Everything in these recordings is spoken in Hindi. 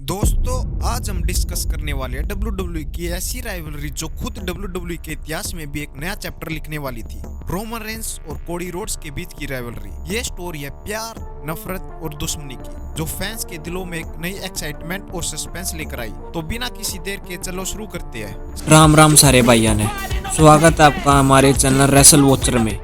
दोस्तों, आज हम डिस्कस करने वाले हैं WWE की ऐसी राइवलरी जो खुद WWE के इतिहास में भी एक नया चैप्टर लिखने वाली थी। रोमन रेंस और कोडी रोड्स के बीच की राइवलरी। ये स्टोरी है प्यार, नफरत और दुश्मनी की, जो फैंस के दिलों में एक नई एक्साइटमेंट और सस्पेंस लेकर आई। तो बिना किसी देर के चलो शुरू करते हैं। राम राम सारे भाइयों ने स्वागत है आपका हमारे चैनल रेसल वॉचर में।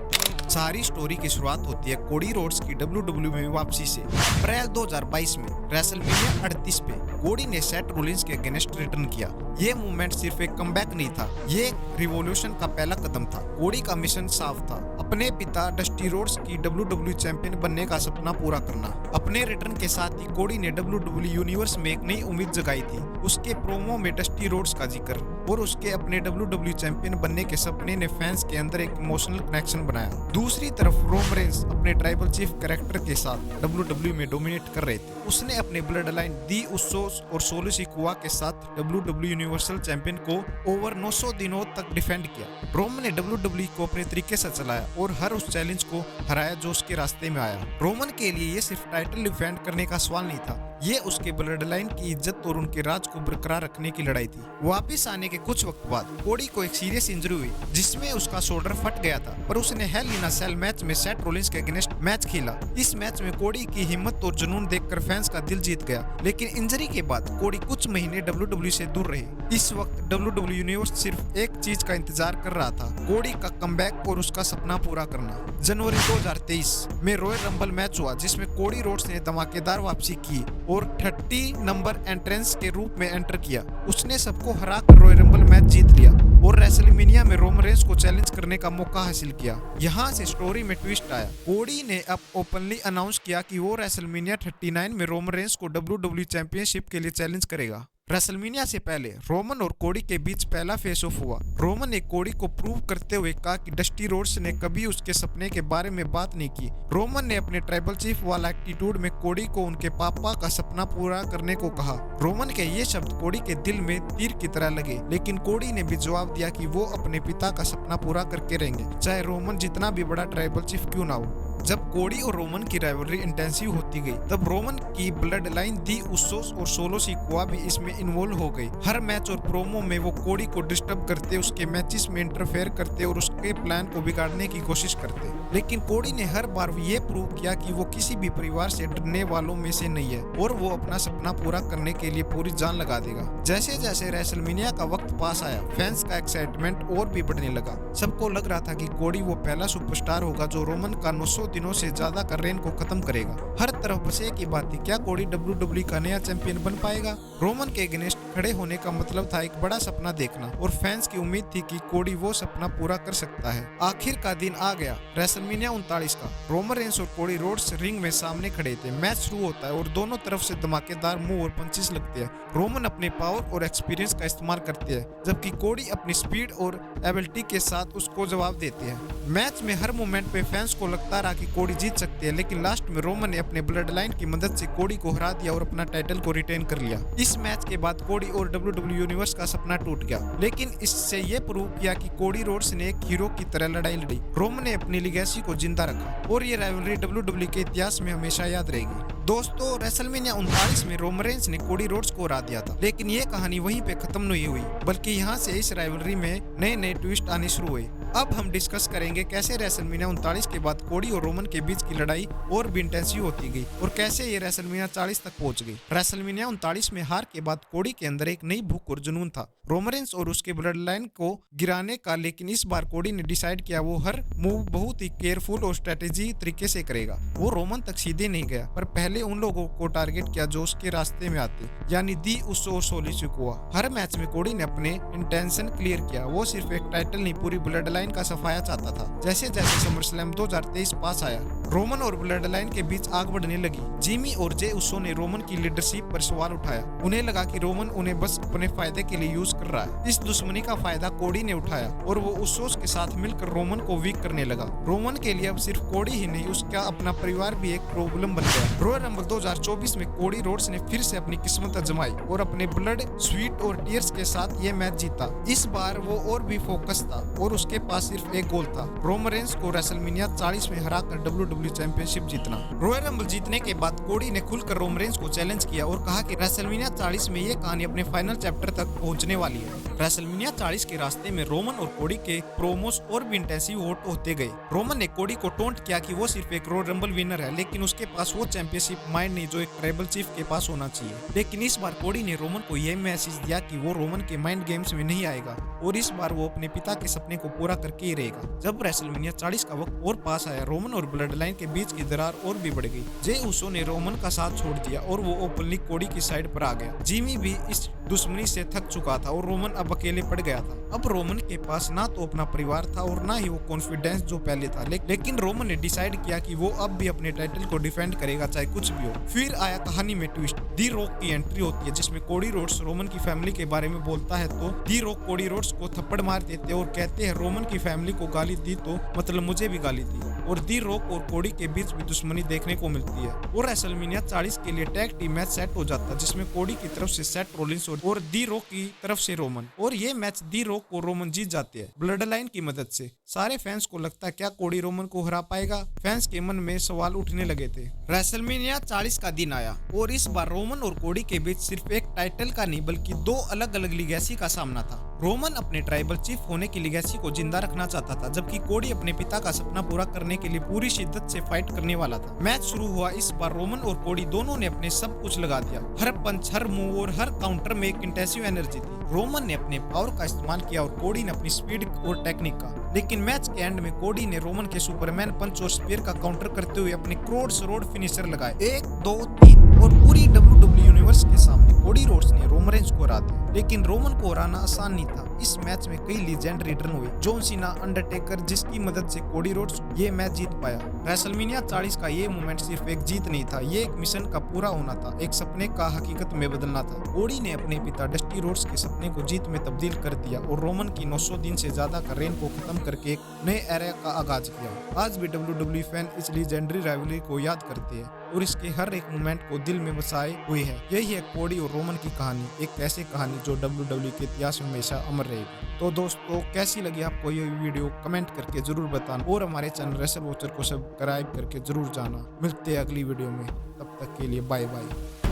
सारी स्टोरी की शुरुआत होती है कोडी रोड्स की WWE में वापसी से। अप्रैल 2022 में रेसलमेनिया 38 पे कोडी ने सेथ रोलिंस के अगेंस्ट रिटर्न किया। ये मूवमेंट सिर्फ एक कमबैक नहीं था, ये एक रिवॉल्यूशन का पहला कदम था। कोडी का मिशन साफ था, अपने पिता डस्टी रोड्स की WWE चैंपियन बनने का सपना पूरा करना। अपने रिटर्न के साथ ही कोडी ने WWE यूनिवर्स में एक नई उम्मीद जगाई थी। उसके प्रोमो में डस्टी रोड्स का जिक्र और उसके अपने WWE चैंपियन बनने के सपने ने फैंस के अंदर एक इमोशनल कनेक्शन बनाया। दूसरी तरफ रोमन रेंस अपने ट्राइबल चीफ कैरेक्टर के साथ WWE में डोमिनेट कर रहे थे। उसने अपने ब्लड लाइन दी उस्सोस और सोलो सिकुआ के साथ WWE यूनिवर्सल चैंपियन को ओवर 900 दिनों तक डिफेंड किया। रोमन ने WWE को अपने तरीके से चलाया और हर उस चैलेंज को हराया जो उसके रास्ते में आया। रोमन के लिए ये सिर्फ टाइटल डिफेंड करने का सवाल नहीं था, ये उसके ब्लड लाइन की इज्जत और उनके राज को बरकरार रखने की लड़ाई थी। वापिस आने के कुछ वक्त बाद कोडी को एक सीरियस इंजरी हुई, जिसमें उसका शोल्डर फट गया था, पर उसने हेल इन अ सेल मैच में सेथ रोलिंस के अगेंस्ट मैच खेला। इस मैच में कोडी की हिम्मत और जुनून देखकर फैंस का दिल जीत गया। लेकिन इंजरी के बाद कोडी कुछ महीने WWE से दूर रहे। इस वक्त WWE यूनिवर्स सिर्फ एक चीज का इंतजार कर रहा था, कोडी का कमबैक और उसका सपना पूरा करना। जनवरी 2023 में रॉयल रंबल मैच हुआ, जिसमें कोडी रोड्स ने धमाकेदार वापसी की और 30 नंबर एंट्रेंस के रूप में एंटर किया। उसने सबको हरा कर रॉयल रंबल मैच जीत लिया और रेसलमेनिया में रोमन रेंस को चैलेंज करने का मौका हासिल किया। यहाँ से स्टोरी में ट्विस्ट आया। कोडी ने अब ओपनली अनाउंस किया कि वो रेसलमेनिया 39 में रोमन रेंस को WWE चैंपियनशिप के लिए चैलेंज करेगा। रेसलमेनिया से पहले रोमन और कोडी के बीच पहला फेस ऑफ हुआ। रोमन ने कोडी को प्रूव करते हुए कहा कि डस्टी रोड्स ने कभी उसके सपने के बारे में बात नहीं की। रोमन ने अपने ट्राइबल चीफ वाला एटीट्यूड में कोडी को उनके पापा का सपना पूरा करने को कहा। रोमन के ये शब्द कोडी के दिल में तीर की तरह लगे, लेकिन कोडी ने भी जवाब दिया कि वो अपने पिता का सपना पूरा करके रहेंगे, चाहे रोमन जितना भी बड़ा ट्राइबल चीफ क्यों ना हो। जब कोडी और रोमन की राइवलरी इंटेंसिव होती गई, तब रोमन की ब्लड लाइन दी उस्सोस और सोलो सिकुआ भी इसमें इन्वॉल्व हो गई। हर मैच और प्रोमो में वो कोडी को डिस्टर्ब करते, उसके मैचेस में इंटरफेयर करते और उसके प्लान को बिगाड़ने की कोशिश करते। लेकिन कोडी ने हर बार ये प्रूव किया कि वो किसी भी परिवार से डरने वालों में से नहीं है और वो अपना सपना पूरा करने के लिए पूरी जान लगा देगा। जैसे जैसे रेसलमेनिया का वक्त पास आया, फैंस का एक्साइटमेंट और भी बढ़ने लगा। सबको लग रहा था कि कोडी वो पहला सुपरस्टार होगा जो रोमन का 900 दिनों से ज्यादा का रेन को खत्म करेगा। हर तरफ बस एक ही बात थी, क्या कोडी WWE का नया चैंपियन बन पाएगा? रोमन के अगेंस्ट खड़े होने का मतलब था एक बड़ा सपना देखना, और फैंस की उम्मीद थी कि कोडी वो सपना पूरा कर सकता है। आखिर का दिन आ गया, रेसलमेनिया 39 का। रोमन रेंस और कोडी रोड्स रिंग में सामने खड़े थे। मैच शुरू होता है और दोनों तरफ से धमाकेदार मूव और पंचेस लगते हैं। रोमन अपने पावर और एक्सपीरियंस का इस्तेमाल करते हैं, जबकि कोडी अपनी स्पीड और एबिलिटी के साथ उसको जवाब देते हैं। मैच में हर मोमेंट पे फैंस को लगता रहा कि कोडी जीत सकते हैं, लेकिन लास्ट में रोमन ने अपने ब्लड लाइन की मदद से कोडी को हरा दिया और अपना टाइटल को रिटेन कर लिया। इस मैच के बाद कोडी और WWE यूनिवर्स का सपना टूट गया, लेकिन इससे ये प्रूव किया कि कोडी रोड्स ने एक हीरो की तरह लड़ाई लड़ी। रोमन ने अपनी लीगेसी को जिंदा रखा और ये राइवलरी WWE के इतिहास में हमेशा याद रहेगी। दोस्तों, रेसलमेनिया 39 में रोमन रेंस ने कोडी रोड्स को हरा दिया था, लेकिन ये कहानी वहीं पे खत्म नहीं हुई, बल्कि यहाँ से इस राइवलरी में नए नए ट्विस्ट आने शुरू हुए। अब हम डिस्कस करेंगे कैसे रेसलमेनिया 39 के बाद कोडी और रोमन के बीच की लड़ाई और भी इंटेंसिव होती गई और कैसे ये रेसलमेनिया 40 तक पहुंच गई। रेसलमेनिया 39 में हार के बाद कोडी के अंदर एक नई भूख और जुनून था, रोमन रेंस और उसके ब्लड लाइन को गिराने का। लेकिन इस बार कोडी ने डिसाइड किया वो हर मूव बहुत ही केयरफुल और स्ट्रेटेजी तरीके से करेगा। वो रोमन तक सीधे नहीं गया, पर पहले उन लोगों को टारगेट किया जो उसके रास्ते में आते, यानी दी उस्सो और सोलो सिकुआ। हर मैच में कोडी ने अपने इंटेंशन क्लियर किया। वो सिर्फ एक टाइटल नहीं, पूरी ब्लड लाइन का सफाया चाहता था। जैसे जैसे समरस्लैम 2023 पास आया, रोमन और ब्लड लाइन के बीच आग बढ़ने लगी। जिमी और जे उस्सो ने रोमन की लीडरशिप पर सवाल उठाया। उन्हें लगा कि रोमन उन्हें बस अपने फायदे के लिए यूज कर रहा है। इस दुश्मनी का फायदा कोडी ने उठाया और वो उस्सोस के साथ मिलकर रोमन को वीक करने लगा। रोमन के लिए अब सिर्फ कोडी ही नहीं, उसका अपना परिवार भी एक प्रॉब्लम बन गया। रॉयल रंबल 2024 में कोडी रोड्स ने फिर से अपनी किस्मत आजमाई और अपने ब्लड, स्वीट और टीयर्स के साथ ये मैच जीता। इस बार वो और भी फोकस था और उसके पास सिर्फ एक गोल था, रोमन रेंस को रेसलमेनिया 40 में हराकर WWE चैंपियनशिप जीतना। रॉयल रंबल जीतने के बाद कोडी ने खुलकर रोमन रेंस को चैलेंज किया और कहा कि रेसलमेनिया 40 में ये कहानी अपने फाइनल चैप्टर तक पहुंचने वाली है। रेसलमेनिया 40 के रास्ते में रोमन और कोडी के प्रोमोस और भी इंटेंसिव होते गए। रोमन ने कोडी को टोंट किया कि वो सिर्फ एक रॉयल रंबल विनर है, लेकिन उसके पास वो चैंपियनशिप माइंड नहीं जो एक ट्राइबल चीफ के पास होना चाहिए। लेकिन इस बार कोडी ने रोमन को यह मैसेज दिया कि वो रोमन के माइंड गेम्स में नहीं आएगा और इस बार वो अपने पिता के सपने को पूरा करके ही रहेगा। जब रेसलमेनिया 40 का वक्त और पास आया, रोमन और ब्लड लाइन के बीच की दरार और भी बढ़ गई। जे उसो ने रोमन का साथ छोड़ दिया और वो ओपनली कोडी की साइड पर आ गया। जिमी भी इस दुश्मनी से थक चुका था और रोमन अब अकेले पड़ गया था। अब रोमन के पास ना तो अपना परिवार था और ना ही वो कॉन्फिडेंस जो पहले था। लेकिन रोमन ने डिसाइड किया कि वो अब भी अपने टाइटल को डिफेंड करेगा चाहे कुछ भी हो। फिर आया कहानी में ट्विस्ट। दी रॉक की एंट्री होती है जिसमें कोडी रोड्स रोमन की फैमिली के बारे में बोलता है तो दी रॉक कोडी रोड्स को थप्पड़ मार देते और कहते हैं रोमन की फैमिली को गाली दी तो मतलब मुझे भी गाली दी। और दी रॉक और कोडी के बीच भी दुश्मनी देखने को मिलती है और रेसलमेनिया 40 के लिए टैग टीम मैच सेट हो जाता है जिसमें कोडी की तरफ से सेथ रोलिंस और दी रॉक की तरफ से रोमन। और ये मैच दी रॉक और रोमन जीत जाते हैं ब्लड लाइन की मदद से। सारे फैंस को लगता है क्या कोडी रोमन को हरा पाएगा। फैंस के मन में सवाल उठने लगे थे। रेसलमेनिया 40 का दिन आया और इस बार रोमन और कोडी के बीच सिर्फ एक टाइटल का नहीं बल्कि दो अलग अलग लीगेसी का सामना था। रोमन अपने ट्राइबल चीफ होने की लीगेसी को जिंदा रखना चाहता था, जबकि कोडी अपने पिता का सपना पूरा करने के लिए पूरी शिद्दत से फाइट करने वाला था। मैच शुरू हुआ। इस बार रोमन और कोडी दोनों ने अपने सब कुछ लगा दिया। हर पंच, हर मूव और हर काउंटर में एक इंटेंसिव एनर्जी थी। रोमन ने अपने पावर का इस्तेमाल किया और कोडी ने अपनी स्पीड और टेक्निक का। लेकिन मैच के एंड में कोडी ने रोमन के सुपरमैन पंच और स्पीयर का काउंटर करते हुए अपने क्रॉस रोड फिनिशर लगाए 1, 2, 3 और पूरी WWE यूनिवर्स के सामने कोडी रोड्स ने रोमन रेंस को हरा दिया। लेकिन रोमन को हराना आसान नहीं था। इस मैच में कई लीजेंड रिटर्न हुए, जॉन सीना, अंडरटेकर, जिसकी मदद से कोडी रोड्स ये मैच जीत पाया। रेसलमेनिया 40 का ये मोमेंट सिर्फ एक जीत नहीं था, ये एक मिशन का पूरा होना था, एक सपने का हकीकत में बदलना था। कोडी ने अपने पिता डस्टी रोड्स के सपने को जीत में तब्दील कर दिया और रोमन की 900 दिन से ज्यादा का रेन को खत्म करके एक नए एरा का आगाज किया। आज भी WWE फैन इस लीजेंडरी राइवलरी को याद करते हैं और इसके हर एक मोमेंट को दिल में बसाए हुए है। यही है कोडी और रोमन की कहानी, एक ऐसी कहानी जो WWE के इतिहास में हमेशा अमर रहेगी। तो दोस्तों, कैसी लगी आपको ये वीडियो कमेंट करके जरूर बताना और हमारे चैनल रेसल वॉचर को सब्सक्राइब करके जरूर जाना। मिलते हैं अगली वीडियो में, तब तक के लिए बाय बाय।